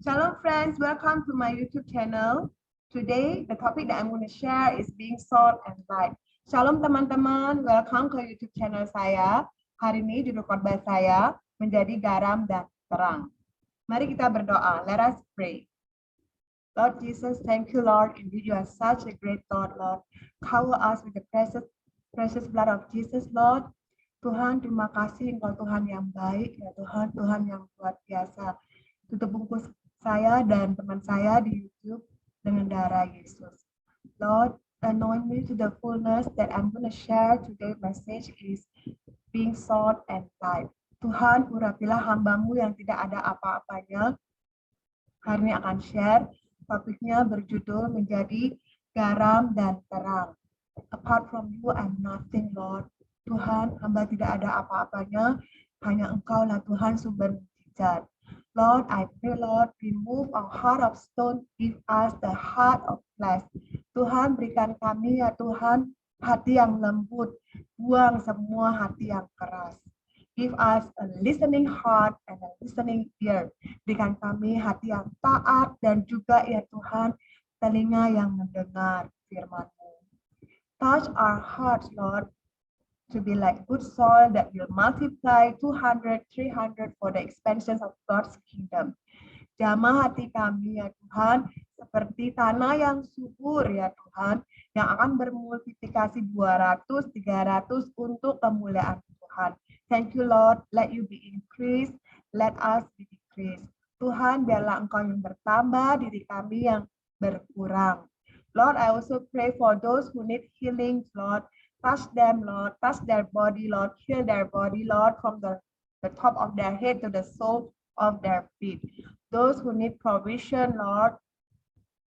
Shalom friends, welcome to my YouTube channel. Today, the topic that I'm going to share is being salt and light. Shalom teman-teman, welcome ke YouTube channel saya. Hari ini judul khotbah saya menjadi garam dan terang. Mari kita berdoa. Let us pray. Lord Jesus, thank you, Lord. Indeed, you are such a great God, Lord. Cover us with the precious blood of Jesus, Lord. Tuhan, terima kasih Engkau Tuhan yang baik, ya Tuhan, Tuhan yang luar biasa. Tutup bungkus saya dan teman saya di YouTube dengan darah Yesus. Lord, anoint me to the fullness that I'm going to share today. Message is being salt and light. Tuhan, urapilah hambamu yang tidak ada apa-apanya. Hari ini akan share, topiknya berjudul menjadi garam dan terang. Apart from you, I'm nothing, Lord. Tuhan, hamba tidak ada apa-apanya, hanya Engkau lah Tuhan sumber mujizat. Lord, I pray, Lord, remove our heart of stone, give us the heart of flesh. Tuhan, berikan kami ya Tuhan, hati yang lembut, buang semua hati yang keras. Give us a listening heart and a listening ear. Berikan kami hati yang taat dan juga ya Tuhan, telinga yang mendengar firman-Mu. Touch our hearts, Lord, to be like good soil that will multiply 200, 300 for the expansion of God's kingdom. Jamah hati kami ya Tuhan, seperti tanah yang subur ya Tuhan, yang akan bermultiplikasi 200, 300 untuk kemuliaan Tuhan. Thank you Lord, let you be increased, let us be decreased. Tuhan, biarlah Engkau yang bertambah, diri kami yang berkurang. Lord, I also pray for those who need healing, Lord. Touch them, Lord. Touch their body, Lord. Heal their body, Lord, from the top of their head to the sole of their feet. Those who need provision, Lord,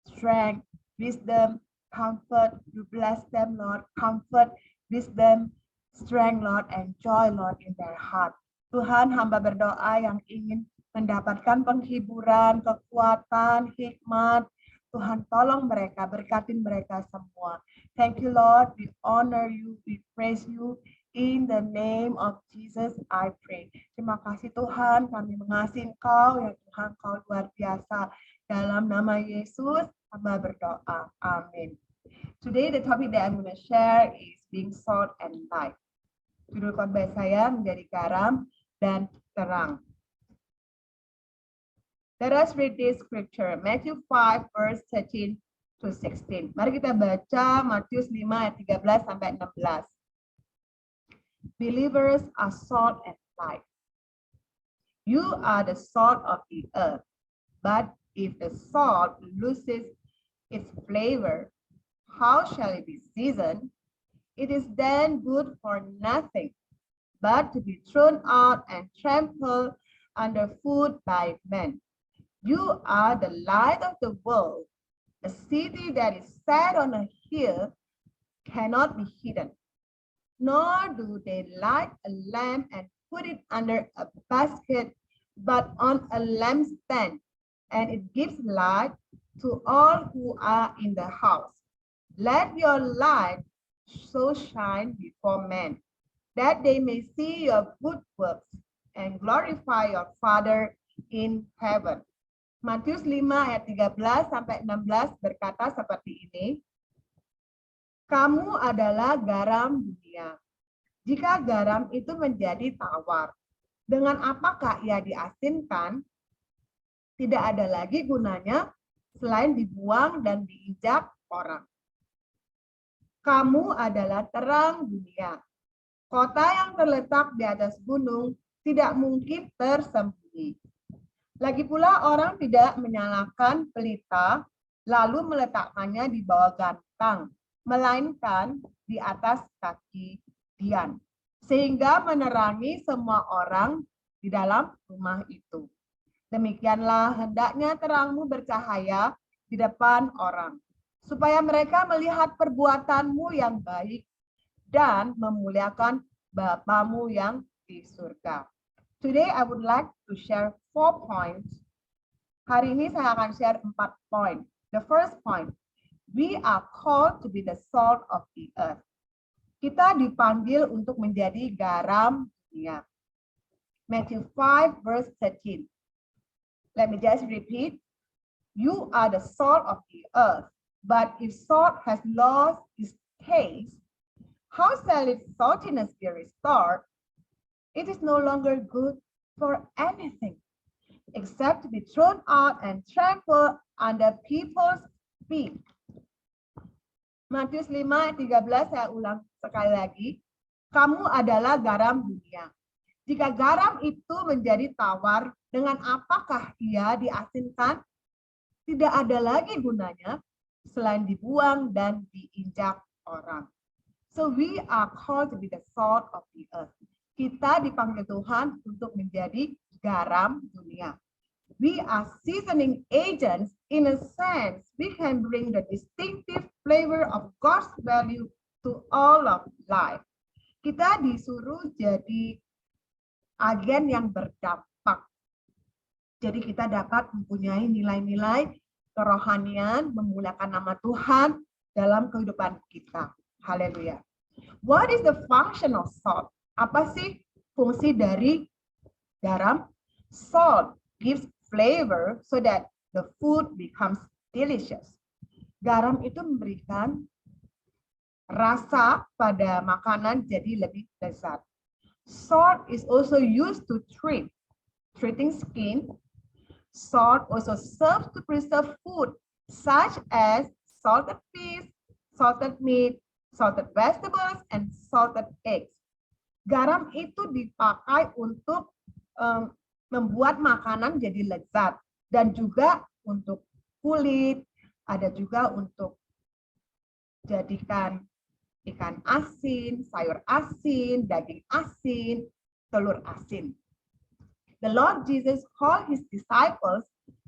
strength, wisdom, comfort, you bless them, Lord. Comfort, wisdom, strength, Lord, and joy, Lord, in their heart. Tuhan, hamba berdoa yang ingin mendapatkan penghiburan, kekuatan, hikmat. Tuhan, tolong mereka, berkatin mereka semua. Thank you, Lord. We honor you, we praise you. In the name of Jesus, I pray. Terima kasih Tuhan, kami mengasihi Engkau, ya Tuhan, Engkau luar biasa. Dalam nama Yesus, hamba berdoa. Amin. Today, the topic that I'm going to share is being salt and light. Judul khotbah saya menjadi garam dan terang. Let us read this scripture, Matthew 5, verse 13 to 16. Mari kita baca Matius 5 ayat 13 sampai 16. Believers are salt and light. You are the salt of the earth. But if the salt loses its flavor, how shall it be seasoned? It is then good for nothing, but to be thrown out and trampled underfoot by men. You are the light of the world. A city that is set on a hill cannot be hidden. Nor do they light a lamp and put it under a basket, but on a lampstand, and it gives light to all who are in the house. Let your light so shine before men, that they may see your good works and glorify your Father in heaven. Matius 5 ayat 13 sampai 16 berkata seperti ini. Kamu adalah garam dunia. Jika garam itu menjadi tawar, dengan apakah ia diasinkan? Tidak ada lagi gunanya selain dibuang dan diinjak orang. Kamu adalah terang dunia. Kota yang terletak di atas gunung tidak mungkin tersembunyi. Lagi pula orang tidak menyalakan pelita lalu meletakkannya di bawah gantang, melainkan di atas kaki dian, sehingga menerangi semua orang di dalam rumah itu. Demikianlah hendaknya terangmu bercahaya di depan orang, supaya mereka melihat perbuatanmu yang baik dan memuliakan Bapamu yang di surga. Today I would like to share 4 points. Hari ini saya akan share 4 poin. The first point, we are called to be the salt of the earth. Kita dipanggil untuk menjadi garam dunia. Matthew 5 verse 13. Let me just repeat. You are the salt of the earth, but if salt has lost its taste, how shall its saltiness be restored? It is no longer good for anything except to be thrown out and trampled under people's feet. Matius 5:13 saya ulang sekali lagi. Kamu adalah garam dunia. Jika garam itu menjadi tawar, dengan apakah ia diasinkan? Tidak ada lagi gunanya selain dibuang dan diinjak orang. So we are called to be the salt of the earth. Kita dipanggil Tuhan untuk menjadi garam dunia. We are seasoning agents. In a sense, we can bring the distinctive flavor of God's value to all of life. Kita disuruh jadi agen yang berdampak. Jadi kita dapat mempunyai nilai-nilai kerohanian, memuliakan nama Tuhan dalam kehidupan kita. Haleluya. What is the function of salt? Apa sih fungsi dari garam? Salt gives flavor so that the food becomes delicious. Garam itu memberikan rasa pada makanan jadi lebih lezat. Salt is also used to treating skin. Salt also serves to preserve food such as salted fish, salted meat, salted vegetables, and salted eggs. Garam itu dipakai untuk membuat makanan jadi lezat dan juga untuk kulit, ada juga untuk jadikan ikan asin, sayur asin, daging asin, telur asin. The Lord Jesus called his disciples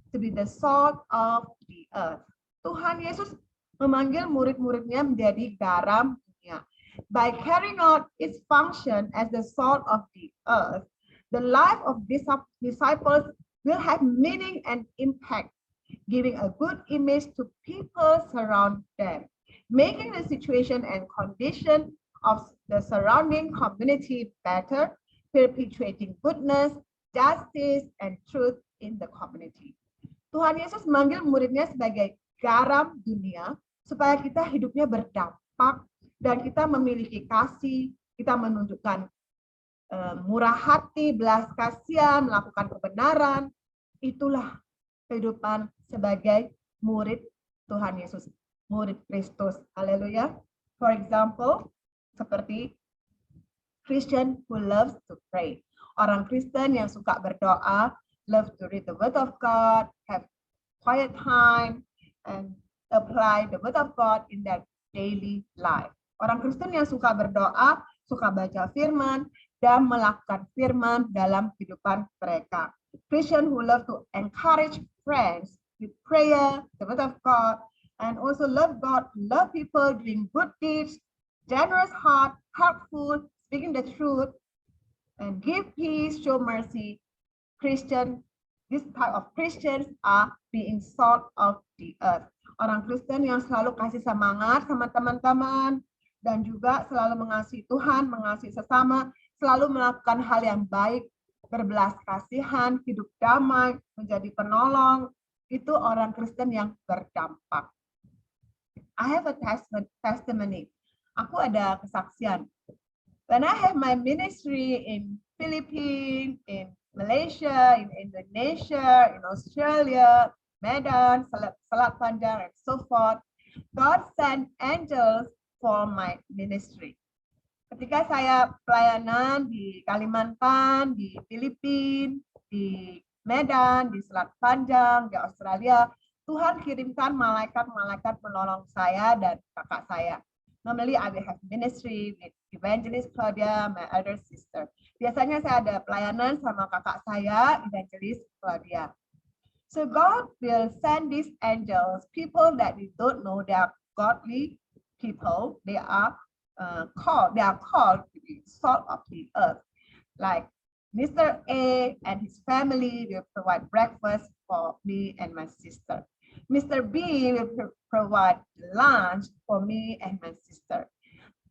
to be the salt of the earth. Tuhan Yesus memanggil murid-muridnya menjadi garam dunia. By carrying out its function as the salt of the earth, the life of disciples will have meaning and impact, giving a good image to people surround them, making the situation and condition of the surrounding community better, perpetuating goodness, justice, and truth in the community. Tuhan Yesus memanggil muridnya sebagai garam dunia supaya kita hidupnya berdampak dan kita memiliki kasih, kita menunjukkan murah hati, belas kasihan, melakukan kebenaran. Itulah kehidupan sebagai murid Tuhan Yesus, murid Kristus. Haleluya. For example, seperti Christian who loves to pray. Orang Kristen yang suka berdoa, love to read the word of God, have quiet time, and apply the word of God in their daily life. Orang Kristen yang suka berdoa, suka baca firman, dan melakukan firman dalam kehidupan mereka. Christian who love to encourage friends with prayer, the word of God, and also love God, love people, doing good deeds, generous heart, helpful, speaking the truth, and give peace, show mercy. This type of Christians are being salt of the earth. Orang Kristen yang selalu kasih semangat sama teman-teman dan juga selalu mengasihi Tuhan, mengasihi sesama, selalu melakukan hal yang baik, berbelas kasihan, hidup damai, menjadi penolong. Itu orang Kristen yang berdampak. I have a testimony. Aku ada kesaksian. When I have my ministry in Philippines, in Malaysia, in Indonesia, in Australia, Medan, Selat Panjang, and so forth, God sent angels for my ministry. Ketika saya pelayanan di Kalimantan, di Filipina, di Medan, di Selat Panjang, di Australia, Tuhan kirimkan malaikat-malaikat menolong saya dan kakak saya. Normally I will have ministry with Evangelist Claudia, my elder sister. Biasanya saya ada pelayanan sama kakak saya, Evangelist Claudia. So God will send these angels, people that we don't know, they are godly people. They are called to be salt of the earth. Like Mr. A and his family will provide breakfast for me and my sister. Mr. B will provide lunch for me and my sister.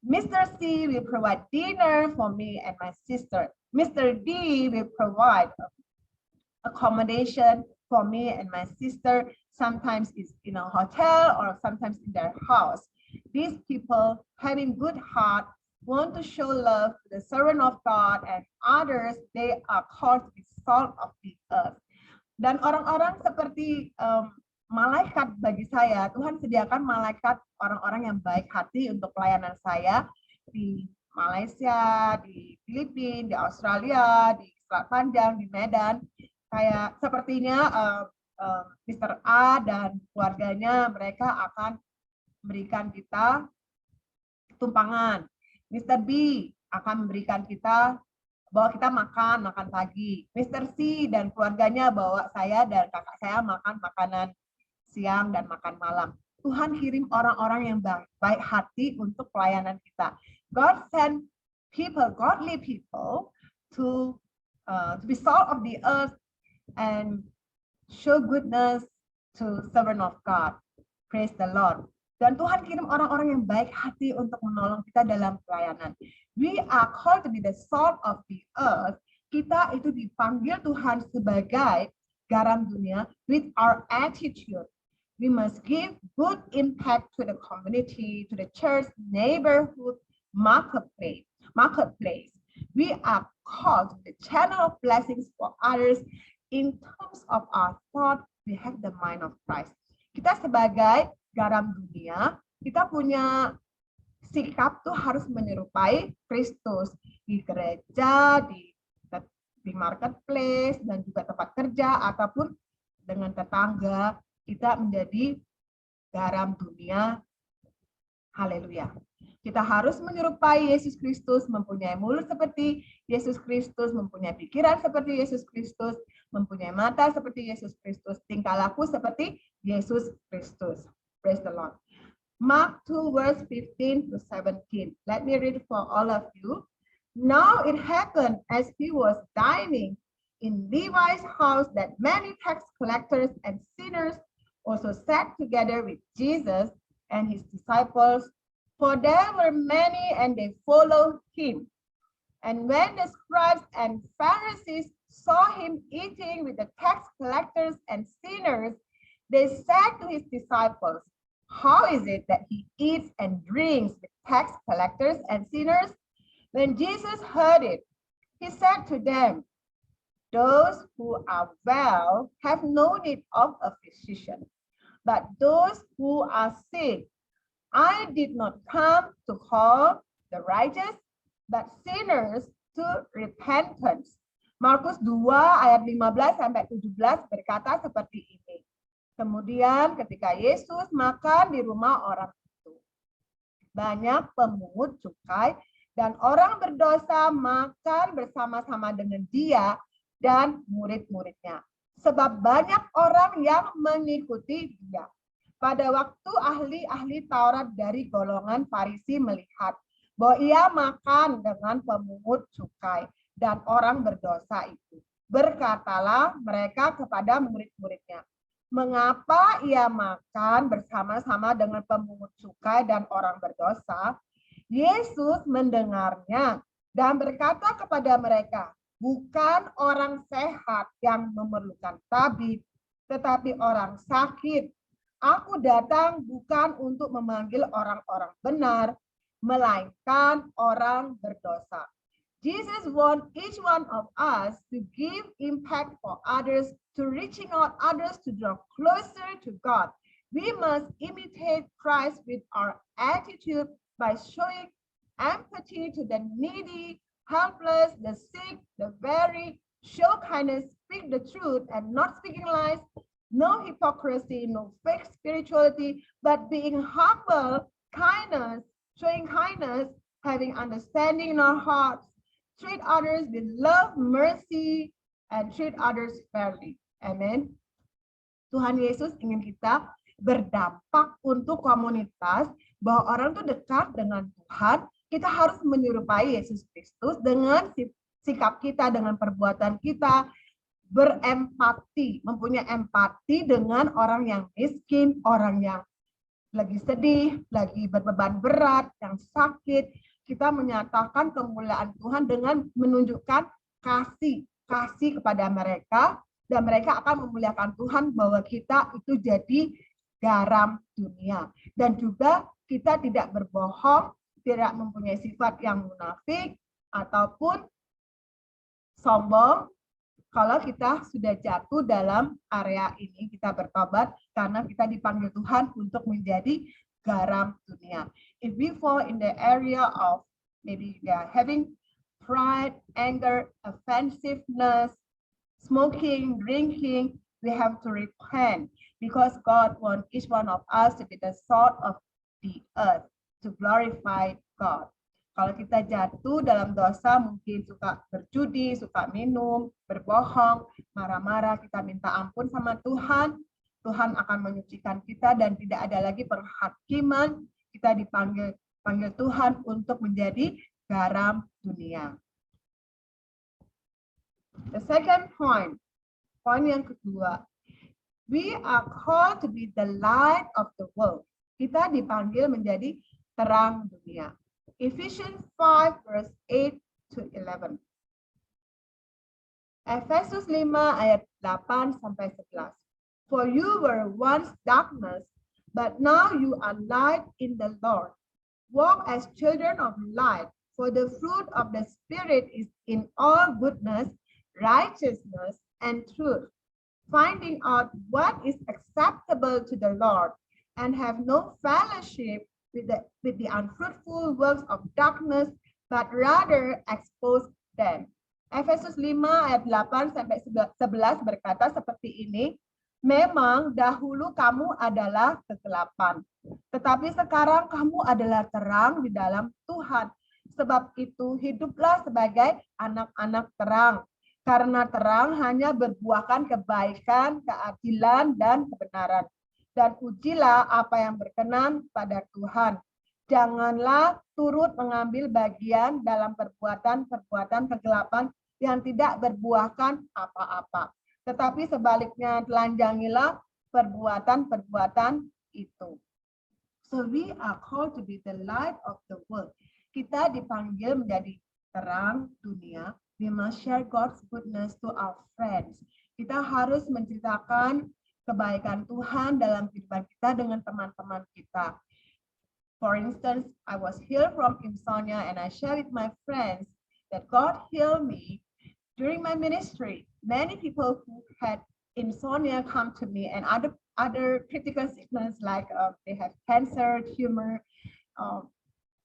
Mr. C will provide dinner for me and my sister. Mr. D will provide accommodation for me and my sister, sometimes it's in a hotel or sometimes in their house. These people having good heart want to show love to the servant of God and others, they are called to be salt of the earth. Dan orang-orang seperti malaikat bagi saya, Tuhan sediakan malaikat orang-orang yang baik hati untuk pelayanan saya di Malaysia, di Filipina, di Australia, di Selat Panjang, di Medan. Kayak sepertinya Mr. A dan keluarganya, mereka akan memberikan kita tumpangan. Mr. B akan memberikan kita, bawa kita makan pagi. Mr. C dan keluarganya bawa saya dan kakak saya makan makanan siang dan makan malam. Tuhan kirim orang-orang yang baik hati untuk pelayanan kita. God send people, godly people, to be salt of the earth and show goodness to servant of God. Praise the Lord. Dan Tuhan kirim orang-orang yang baik hati untuk menolong kita dalam pelayanan. We are called to be the salt of the earth. Kita itu dipanggil Tuhan sebagai garam dunia with our attitude. We must give good impact to the community, to the church, neighborhood, marketplace. We are called to the channel of blessings for others. In terms of our thought, we have the mind of Christ. Kita sebagai garam dunia, kita punya sikap tuh harus menyerupai Kristus di gereja, di marketplace, dan juga tempat kerja, ataupun dengan tetangga, kita menjadi garam dunia. Haleluya. Kita harus menyerupai Yesus Kristus, mempunyai mulut seperti Yesus Kristus, mempunyai pikiran seperti Yesus Kristus, mempunyai mata seperti Yesus Kristus, tingkah laku seperti Yesus Kristus. Praise the Lord. Mark 2 verse 15 to 17. Let me read for all of you. Now it happened as he was dining in Levi's house that many tax collectors and sinners also sat together with Jesus and his disciples, for there were many and they followed him. And when the scribes and Pharisees saw him eating with the tax collectors and sinners, they said to his disciples, "How is it that he eats and drinks with tax collectors and sinners?" When Jesus heard it, he said to them, "Those who are well have no need of a physician, but those who are sick. I did not come to call the righteous, but sinners to repentance." Markus 2 ayat 15 sampai 17 berkata seperti ini. Kemudian ketika Yesus makan di rumah orang itu, banyak pemungut cukai dan orang berdosa makan bersama-sama dengan dia dan murid-muridnya. Sebab banyak orang yang mengikuti dia. Pada waktu ahli-ahli Taurat dari golongan Farisi melihat bahwa ia makan dengan pemungut cukai dan orang berdosa itu, berkatalah mereka kepada murid-muridnya, "Mengapa ia makan bersama-sama dengan pemungut cukai dan orang berdosa?" Yesus mendengarnya dan berkata kepada mereka, "Bukan orang sehat yang memerlukan tabib, tetapi orang sakit. Aku datang bukan untuk memanggil orang-orang benar, melainkan orang berdosa." Jesus wants each one of us to give impact for others, to reaching out others to draw closer to God. We must imitate Christ with our attitude by showing empathy to the needy, helpless, the sick, the weary, show kindness, speak the truth and not speaking lies, no hypocrisy, no fake spirituality, but being humble, kindness, showing kindness, having understanding in our hearts, treat others with love, mercy, and treat others fairly. Amen. Tuhan Yesus ingin kita berdampak untuk komunitas, bahwa orang itu dekat dengan Tuhan. Kita harus menyerupai Yesus Kristus dengan sikap kita, dengan perbuatan kita, berempati, mempunyai empati dengan orang yang miskin, orang yang lagi sedih, lagi berbeban berat, yang sakit. Kita menyatakan kemuliaan Tuhan dengan menunjukkan kasih kepada mereka dan mereka akan memuliakan Tuhan bahwa kita itu jadi garam dunia. Dan juga kita tidak berbohong, tidak mempunyai sifat yang munafik ataupun sombong. Kalau kita sudah jatuh dalam area ini, kita bertobat karena kita dipanggil Tuhan untuk menjadi garam dunia. If we fall in the area of maybe we are having pride, anger, offensiveness, smoking, drinking, we have to repent because God wants each one of us to be the salt of the earth to glorify God. Kalau kita jatuh dalam dosa, mungkin suka berjudi, suka minum, berbohong, marah-marah, kita minta ampun sama Tuhan. Tuhan akan menyucikan kita dan tidak ada lagi penghakiman. Kita dipanggil Tuhan untuk menjadi garam dunia. The second point, poin yang kedua, we are called to be the light of the world. Kita dipanggil menjadi terang dunia. Ephesians 5 verse 8 to 11. Efesus 5 ayat 8 sampai 11. For you were once darkness, but now you are light in the Lord. Walk as children of light, for the fruit of the Spirit is in all goodness, righteousness, and truth, finding out what is acceptable to the Lord, and have no fellowship with the unfruitful works of darkness, but rather expose them. Efesus 5 ayat 8 sampai 11 berkata seperti ini, memang dahulu kamu adalah kegelapan, tetapi sekarang kamu adalah terang di dalam Tuhan. Sebab itu hiduplah sebagai anak-anak terang, karena terang hanya berbuahkan kebaikan, keadilan, dan kebenaran. Dan ujilah apa yang berkenan pada Tuhan. Janganlah turut mengambil bagian dalam perbuatan-perbuatan kegelapan yang tidak berbuahkan apa-apa. Tetapi sebaliknya telanjangilah perbuatan-perbuatan itu. So we are called to be the light of the world. Kita dipanggil menjadi terang dunia. We must share God's goodness to our friends. Kita harus menceritakan kebaikan Tuhan dalam kehidupan kita dengan teman-teman kita. For instance, I was healed from insomnia and I share with my friends that God healed me during my ministry. Many people who had insomnia come to me and other critical sickness like they have cancer, tumor,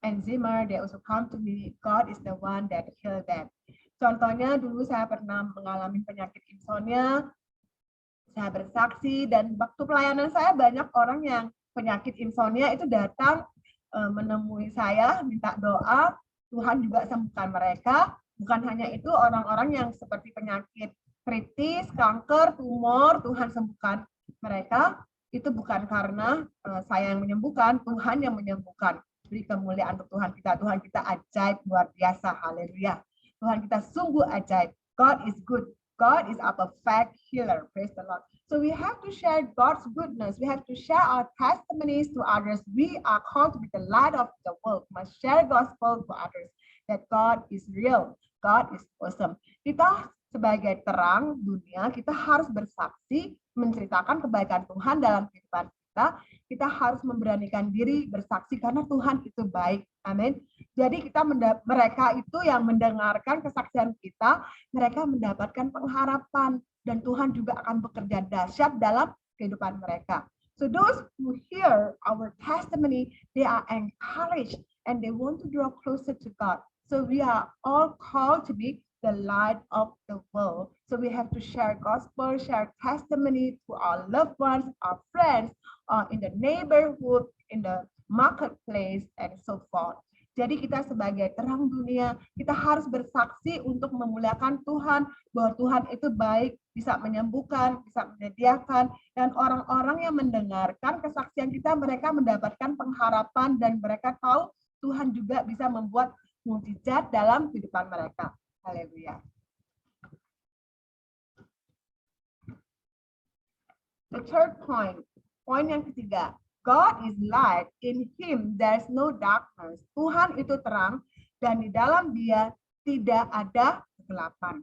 Alzheimer, they also come to me. God is the one that healed them. Contohnya dulu saya pernah mengalami penyakit insomnia. Saya bersaksi dan waktu pelayanan saya banyak orang yang penyakit insomnia itu datang menemui saya, minta doa, Tuhan juga sembuhkan mereka. Bukan hanya itu, orang-orang yang seperti penyakit kritis, kanker, tumor, Tuhan sembuhkan mereka. Itu bukan karena saya yang menyembuhkan, Tuhan yang menyembuhkan. Beri kemuliaan untuk Tuhan kita. Tuhan kita ajaib, luar biasa, haleluya. Tuhan kita sungguh ajaib. God is good. God is a perfect healer. Praise the Lord. So we have to share God's goodness. We have to share our testimonies to others. We are called to be the light of the world. We must share gospel to others that God is real. God is awesome. Kita sebagai terang dunia, kita harus bersaksi, menceritakan kebaikan Tuhan dalam kehidupan kita. Kita harus memberanikan diri bersaksi karena Tuhan itu baik. Amin. Jadi mereka itu yang mendengarkan kesaksian kita, mereka mendapatkan pengharapan dan Tuhan juga akan bekerja dahsyat dalam kehidupan mereka. So those who hear our testimony, they are encouraged and they want to draw closer to God. So we are all called to be the light of the world. So we have to share gospel, share testimony to our loved ones, our friends, in the neighborhood, in the marketplace, and so forth. Jadi kita sebagai terang dunia, kita harus bersaksi untuk memuliakan Tuhan, bahwa Tuhan itu baik, bisa menyembuhkan, bisa menyediakan, dan orang-orang yang mendengarkan kesaksian kita, mereka mendapatkan pengharapan, dan mereka tahu Tuhan juga bisa membuat mukjizat dalam kehidupan mereka. Haleluya. The third point, poin yang ketiga. God is light, in him there's no darkness. Tuhan itu terang dan di dalam dia tidak ada kegelapan.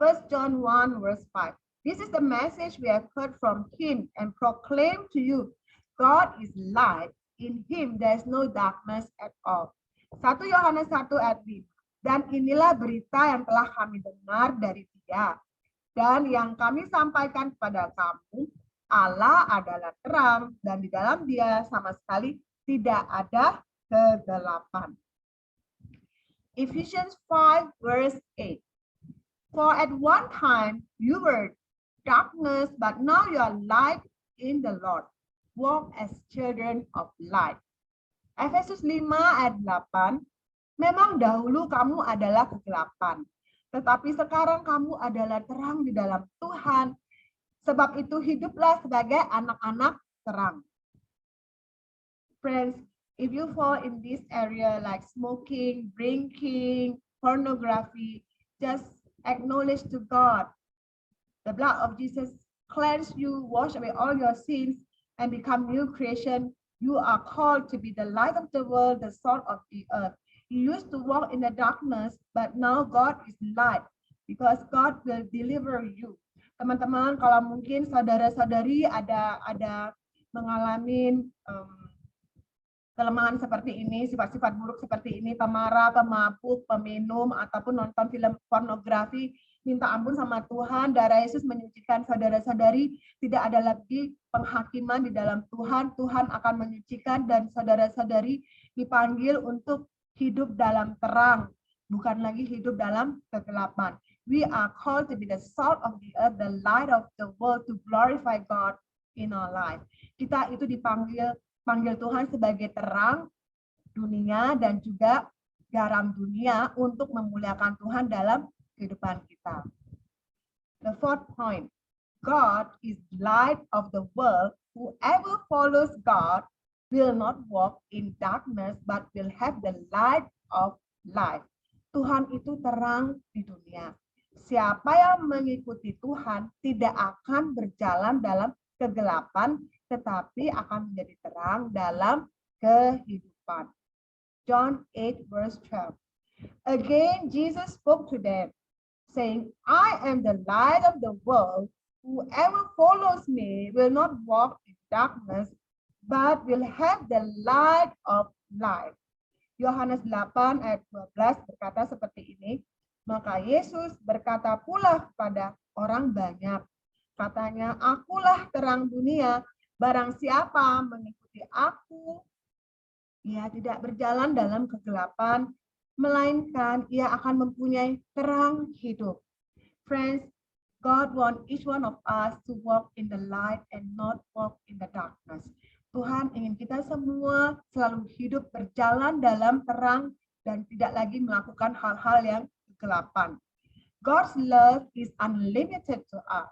1 John 1 verse 5. This is the message we have heard from him and proclaim to you. God is light. In him there is no darkness at all. 1 Yohanes 1 ayat 5. Dan inilah berita yang telah kami dengar dari Dia dan yang kami sampaikan kepada kamu. Allah adalah terang dan di dalam Dia sama sekali tidak ada kegelapan. Ephesians 5 verse 8. For at one time you were darkness, but now you are light in the Lord. Walk as children of light. Efesus 5 ayat 8. Memang dahulu kamu adalah kegelapan, tetapi sekarang kamu adalah terang di dalam Tuhan. Sebab itu hiduplah sebagai anak-anak terang. Friends, if you fall in this area like smoking, drinking, pornography, just acknowledge to God. The blood of Jesus cleanse you, wash away all your sins, and become new creation. You are called to be the light of the world, the salt of the earth. You used to walk in the darkness, but now God is light because God will deliver you. Teman-teman, kalau mungkin saudara-saudari ada mengalami kelemahan seperti ini, sifat-sifat buruk seperti ini, pemarah, pemabuk, peminum, ataupun nonton film pornografi, minta ampun sama Tuhan. Darah Yesus menyucikan saudara-saudari. Tidak ada lagi penghakiman di dalam Tuhan. Tuhan akan menyucikan dan saudara-saudari dipanggil untuk hidup dalam terang, bukan lagi hidup dalam kegelapan. We are called to be the salt of the earth, the light of the world, to glorify God in our life. Kita itu dipanggil Tuhan sebagai terang dunia dan juga garam dunia untuk memuliakan Tuhan dalam kehidupan kita. The fourth point, God is light of the world. Whoever follows God will not walk in darkness, but will have the light of life. Tuhan itu terang di dunia. Siapa yang mengikuti Tuhan tidak akan berjalan dalam kegelapan, tetapi akan menjadi terang dalam kehidupan. John 8 verse 12. Again, Jesus spoke to them, saying, I am the light of the world. Whoever follows me will not walk in darkness, but will have the light of life. Yohanes 8 ayat 12 berkata seperti ini. Maka Yesus berkata pula kepada orang banyak. Katanya, akulah terang dunia. Barang siapa mengikuti aku, ia tidak berjalan dalam kegelapan, melainkan ia akan mempunyai terang hidup. Friends, God wants each one of us to walk in the light and not walk in the darkness. Tuhan ingin kita semua selalu hidup berjalan dalam terang dan tidak lagi melakukan hal-hal yang kegelapan. God's love is unlimited to us.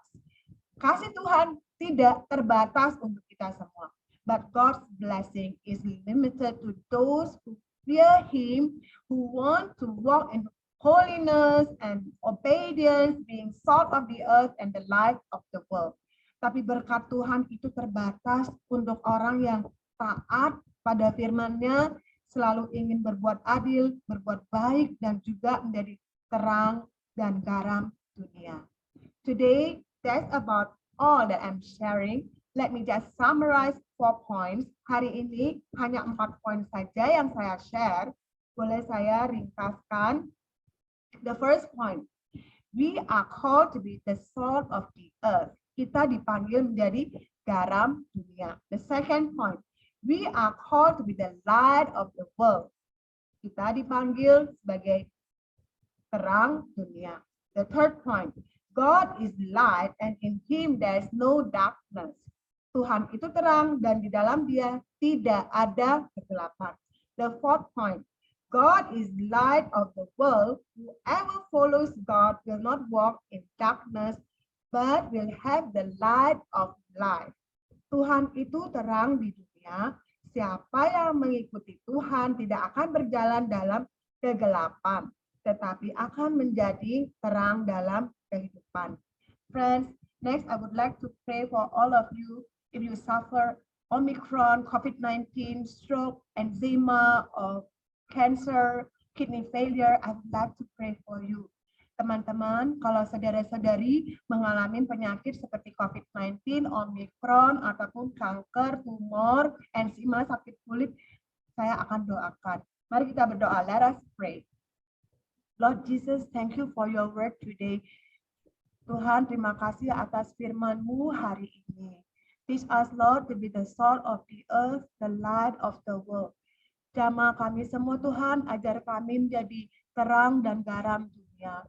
Kasih Tuhan tidak terbatas untuk kita semua. But God's blessing is limited to those who fear Him, who want to walk in holiness and obedience, being salt of the earth and the light of the world. Tapi berkat Tuhan itu terbatas untuk orang yang taat pada firman-Nya, selalu ingin berbuat adil, berbuat baik, dan juga menjadi terang dan garam dunia. Today, that's about all that I'm sharing. Let me just summarize 4 points. Hari ini hanya 4 poin saja yang saya share. Boleh saya ringkaskan? The first point, we are called to be the salt of the earth. Kita dipanggil menjadi garam dunia. The second point, we are called to be the light of the world. Kita dipanggil sebagai terang dunia. The third point, God is light and in Him there is no darkness. Tuhan itu terang dan di dalam Dia tidak ada kegelapan. The fourth point, God is light of the world. Whoever follows God will not walk in darkness, but will have the light of life. Tuhan itu terang di dunia. Siapa yang mengikuti Tuhan tidak akan berjalan dalam kegelapan, tetapi akan menjadi terang dalam kehidupan. Friends, next I would like to pray for all of you. If you suffer Omicron, COVID-19, stroke, eczema, or cancer, kidney failure, I would like to pray for you. Teman-teman, kalau saudara-saudari mengalami penyakit seperti COVID-19, Omicron, ataupun kanker, tumor, enzima, sakit kulit, saya akan doakan. Mari kita berdoa. Let us pray. Lord Jesus, thank you for your word today. Tuhan, terima kasih atas firman-Mu hari ini. Teach us, Lord, to be the salt of the earth, the light of the world. Jamah kami semua, Tuhan, ajar kami menjadi terang dan garam dunia.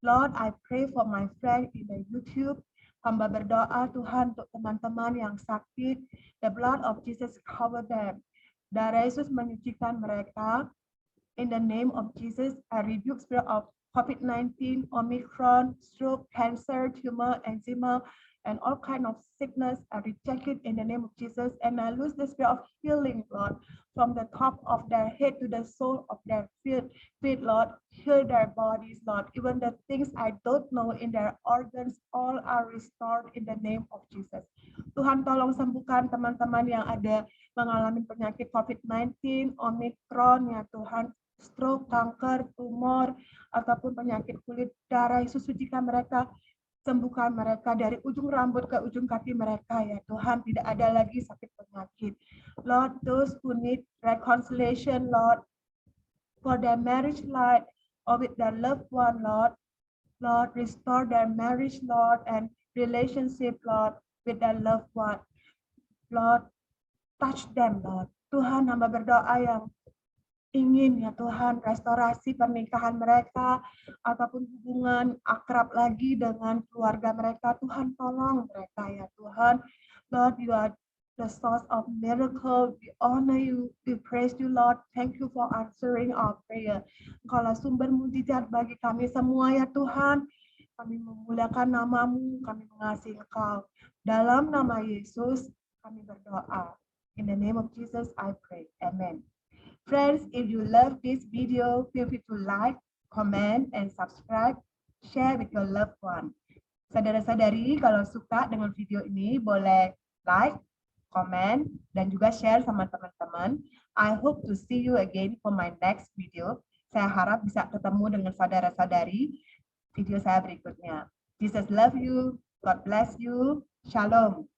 Lord, I pray for my friend in the YouTube. Hamba berdoa, Tuhan, untuk teman-teman yang sakit. The blood of Jesus cover them. Darah Yesus menyucikan mereka. In the name of Jesus, I rebuke spirit of COVID-19, Omicron, stroke, cancer, tumor, eczema, and all kind of sickness. I reject it in the name of Jesus, and I lose the spirit of healing, Lord, from the top of their head to the sole of their feet, Lord. Heal their bodies, Lord. Even the things I don't know in their organs, all are restored in the name of Jesus. Tuhan, tolong sembuhkan teman-teman yang ada mengalami penyakit COVID-19, Omicron, ya Tuhan, stroke, kanker, tumor, ataupun penyakit kulit. Darah Yesus sucikan mereka, sembuhkan mereka dari ujung rambut ke ujung kaki mereka, ya Tuhan. Tidak ada lagi sakit penyakit. Lord, those who need reconciliation, Lord, for their marriage life or with their loved one, Lord, restore their marriage, Lord, and relationship, Lord, with their loved one. Lord, touch them, Lord. Tuhan, hamba berdoa yang ingin, ya Tuhan, restorasi pernikahan mereka ataupun hubungan akrab lagi dengan keluarga mereka. Tuhan, tolong mereka, ya Tuhan. Lord, you are the source of miracle. We honor you. We praise you, Lord. Thank you for answering our prayer. Engkaulah sumber mujizat bagi kami semua, ya Tuhan. Kami memuliakan nama-Mu, kami mengasihi Engkau. Dalam nama Yesus, kami berdoa. In the name of Jesus, I pray. Amen. Friends, if you love this video, feel free to like, comment, and subscribe. Share with your loved one. Saudara-saudari, kalau suka dengan video ini, boleh like, comment, dan juga share sama teman-teman. I hope to see you again for my next video. Saya harap bisa ketemu dengan saudara-saudari video saya berikutnya. Jesus love you. God bless you. Shalom.